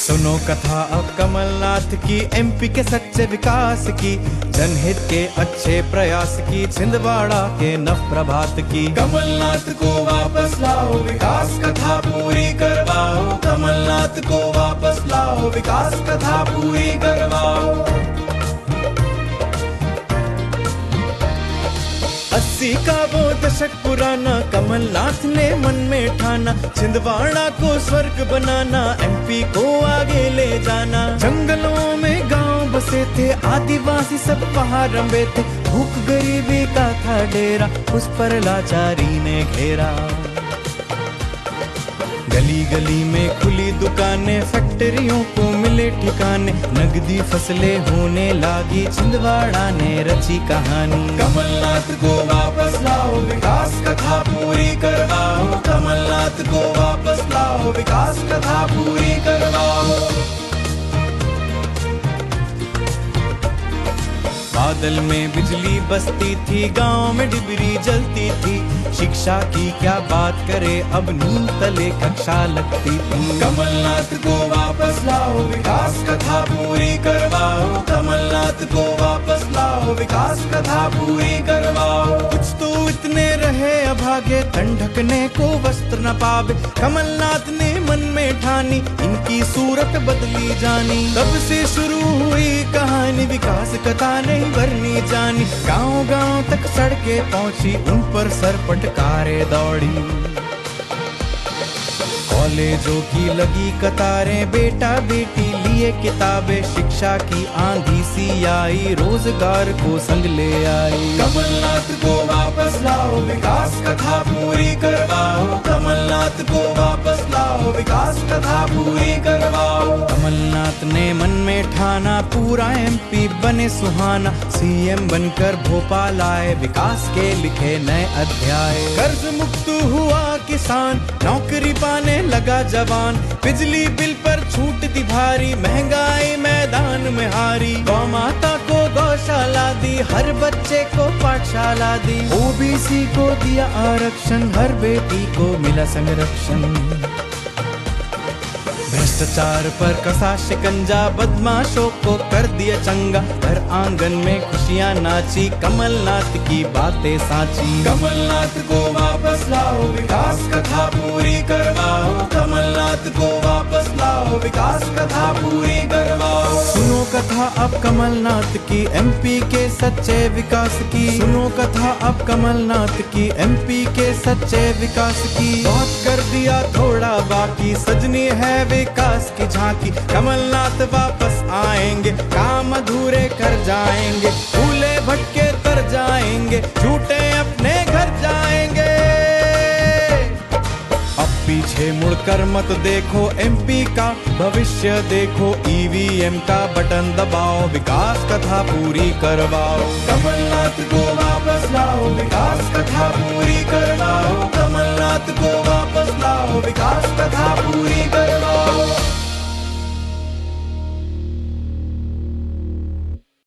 सुनो कथा अब कमलनाथ की, एमपी के सच्चे विकास की, जनहित के अच्छे प्रयास की, छिंदवाड़ा के नव प्रभात की। कमलनाथ को वापस लाओ, विकास कथा पूरी करवाओ। कमलनाथ को वापस लाओ, विकास कथा पूरी करवाओ। 80 का वो दशक पुराना, कमलनाथ ने मन में ठाना, छिंदवाड़ा को स्वर्ग बनाना, एमपी को आगे ले जाना। जंगलों में गांव बसे थे, आदिवासी सब वहाँ रंबे थे, भूख गरीबी का था डेरा, उस पर लाचारी ने घेरा। गली गली में खुली दुकानें, फैक्ट्रियों को मिले ठिकाने, नगदी फसलें होने लागी, छिंदवाड़ा ने रची कहानी। कमलनाथ को वापस लाओ, विकास कथा पूरी करवाओ। कमलनाथ को वापस लाओ, विकास कथा पूरी करवाओ। बादल में बिजली बसती थी, गांव में डिबरी जलती थी, शिक्षा की क्या बात करे, अब नींद तले कक्षा लगती थी। कमलनाथ को वापस लाओ, विकास कथा पूरी करवाओ। कमलनाथ को वापस लाओ, विकास कथा पूरी करवाओ। कुछ तो इतने रहे अभागे, तन ढकने को वस्त्र न पावे, कमलनाथ ने मन में ठानी, इनकी सूरत बदली जानी। तब से शुरू हुई कहानी, विकास कथा नहीं भरनी जानी, गांव गांव तक सड़कें पहुंची, उन पर सरपट कारें दौड़ी। कॉलेजों की लगी कतारें, बेटा बेटी लिए किताबें, शिक्षा की आंधी सी आई, रोजगार को संग ले आई। कमलनाथ को वापस लाओ, विकास कथा पूरी करवाओ। कमलनाथ को वापस लाओ, विकास कथा पूरी करवाओ। कमलनाथ ने मन में ठाना, पूरा एमपी बने सुहाना, सीएम बनकर भोपाल आए, विकास के लिखे नए अध्याय। कर्ज मुक्त हुआ किसान, नौकरी पाने लगा जवान, बिजली बिल पर छूट दी भारी, महंगाई मैदान में हारी। गौ माता को गौशाला दी, हर बच्चे को पाठशाला दी, ओबीसी को दिया आरक्षण, हर बेटी को मिला संरक्षण। भ्रष्टाचार पर कसा शिकंजा, बदमाशों को कर दिया चंगा, हर आंगन में खुशियां नाची, कमलनाथ की बातें साची। कमलनाथ को वापस लाओ, विकास कथा पूरी करवाओ। कमलनाथ को वापस लाओ, विकास कथा पूरी करवाओ। सुनो कथा अब कमलनाथ की, एमपी के सच्चे विकास की। सुनो कथा अब कमलनाथ की, एमपी के सच्चे विकास की। बहुत कर दिया थोड़ा बाकी, सजनी है विकास की झांकी, कमलनाथ वापस आएंगे, काम अधूरे कर जाएंगे, भूले भटके तर जाएंगे, झूठे अपने घर जाएंगे। अब पीछे मुड़कर मत देखो, एमपी का भविष्य देखो, ईवीएम का बटन दबाओ, विकास कथा पूरी करवाओ। कमलनाथ को वापस लाओ, विकास कथा पूरी करवाओ। कमलनाथ को वापस लाओ, विकास कथा पूरी करवाओ।